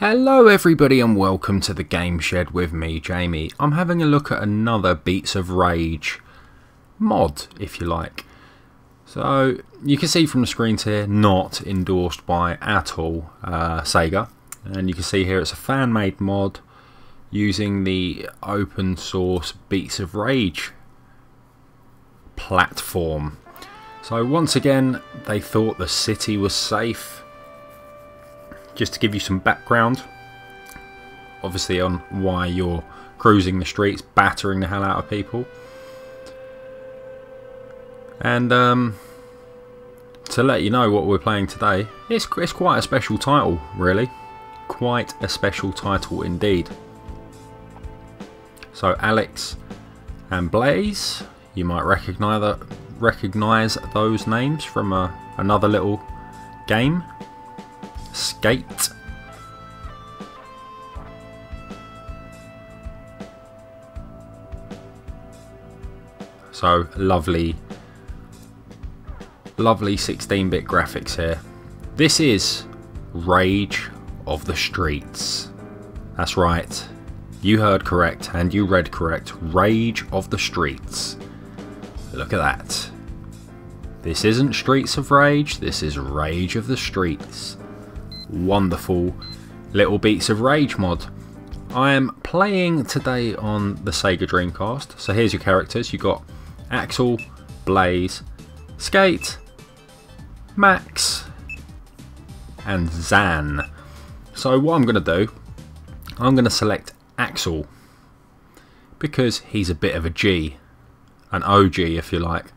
Hello everybody and welcome to the Game Shed with me, Jamie. I'm having a look at another Beats of Rage mod, if you like. So you can see from the screens here, not endorsed by at all Sega. And you can see here it's a fan-made mod using the open source Beats of Rage platform. So once again, they thought the city was safe. Just to give you some background, obviously, on why you're cruising the streets, battering the hell out of people. And to let you know what we're playing today, it's quite a special title, really. Quite a special title indeed. So Alex and Blaze, you might recognise those names from another little game. Skate. So lovely 16-bit graphics here. This is Rage of the Streets. That's right, you heard correct and you read correct. Rage of the Streets. Look at that. This isn't Streets of Rage, this is Rage of the Streets. Wonderful little Beats of Rage mod. I am playing today on the Sega Dreamcast. So here's your characters. You got Axel, Blaze, Skate, Max, and Zan. So what I'm going to do, I'm going to select Axel because he's a bit of a G, an OG if you like.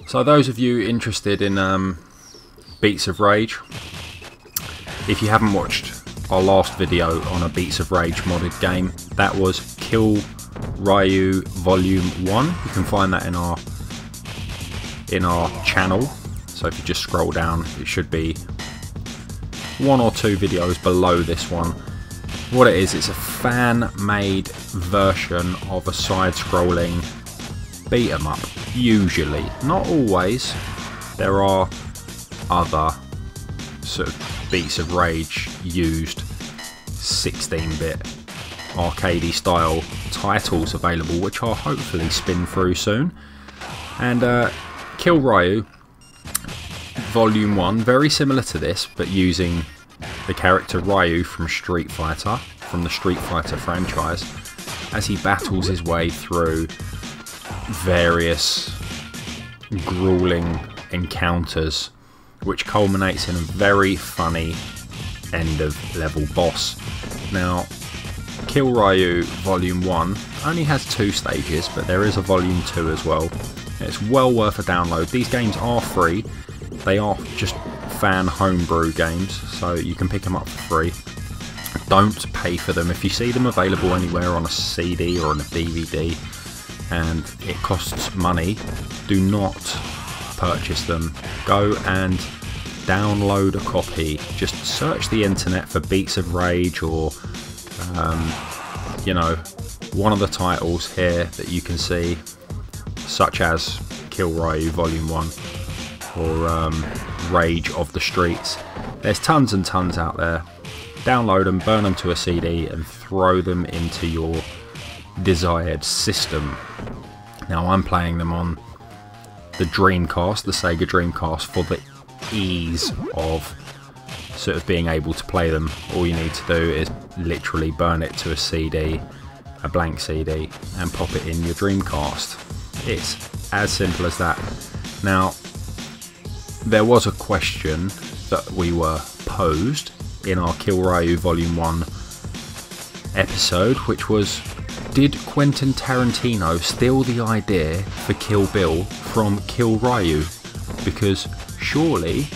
So those of you interested in Beats of Rage, if you haven't watched our last video on a Beats of Rage modded game, that was Kill Ryu Volume 1. You can find that in our channel. So if you just scroll down, it should be one or two videos below this one. What it is, it's a fan-made version of a side-scrolling beat 'em up. Usually, not always. There are other sort of Beats of Rage used 16-bit arcadey style titles available, which I'll hopefully spin through soon. And Kill Ryu Volume 1, very similar to this, but using the character Ryu from Street Fighter, from the Street Fighter franchise, as he battles his way through various grueling encounters, which culminates in a very funny end of level boss. Now, Kill Ryu Volume 1 only has 2 stages, but there is a Volume 2 as well. It's well worth a download. These games are free. They are just fan homebrew games, so you can pick them up for free. Don't pay for them. If you see them available anywhere on a CD or on a DVD and it costs money, do not purchase them. Go and download a copy. Just search the internet for Beats of Rage or you know, one of the titles here that you can see, such as Kill Ryu Volume 1 or Rage of the Streets. There's tons and tons out there. Download them, burn them to a CD and throw them into your desired system. Now I'm playing them on the Dreamcast, the Sega Dreamcast, for the ease of sort of being able to play them. All you need to do is literally burn it to a CD, a blank CD, and pop it in your Dreamcast. It's as simple as that. Now, there was a question that we were posed in our Kill Ryu Volume 1 episode, which was, did Quentin Tarantino steal the idea for Kill Bill from Kill Ryu? Because surely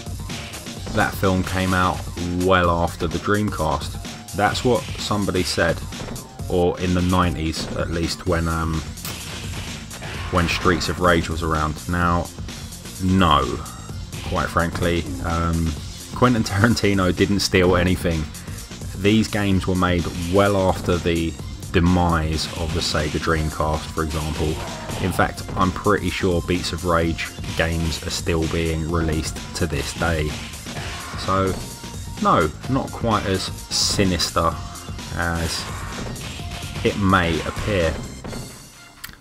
that film came out well after the Dreamcast. That's what somebody said, or in the 90s at least, when Streets of Rage was around. Now, no, quite frankly, Quentin Tarantino didn't steal anything. These games were made well after the demise of the Sega Dreamcast, for example. In fact, I'm pretty sure Beats of Rage games are still being released to this day. So no, not quite as sinister as it may appear.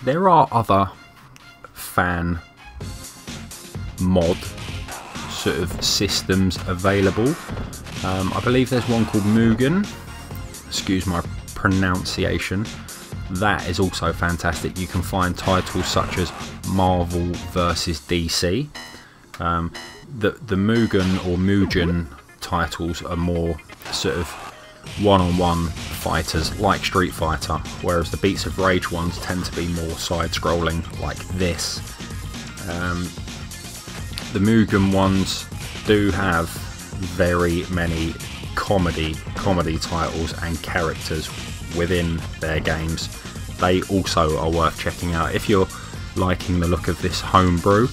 There are other fan mod sort of systems available. I believe there's one called Mugen, excuse my pronunciation. That is also fantastic. You can find titles such as Marvel versus DC. The Mugen or Mugen titles are more sort of one-on-one fighters like Street Fighter, whereas the Beats of Rage ones tend to be more side-scrolling like this. The Mugen ones do have very many comedy titles and characters within their games. They also are worth checking out. If you're liking the look of this Homebrew,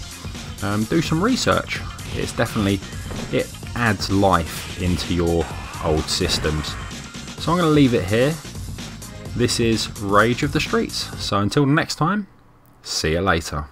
do some research. It adds life into your old systems. So I'm going to leave it here. This is Rage of the Streets. So until next time, see you later.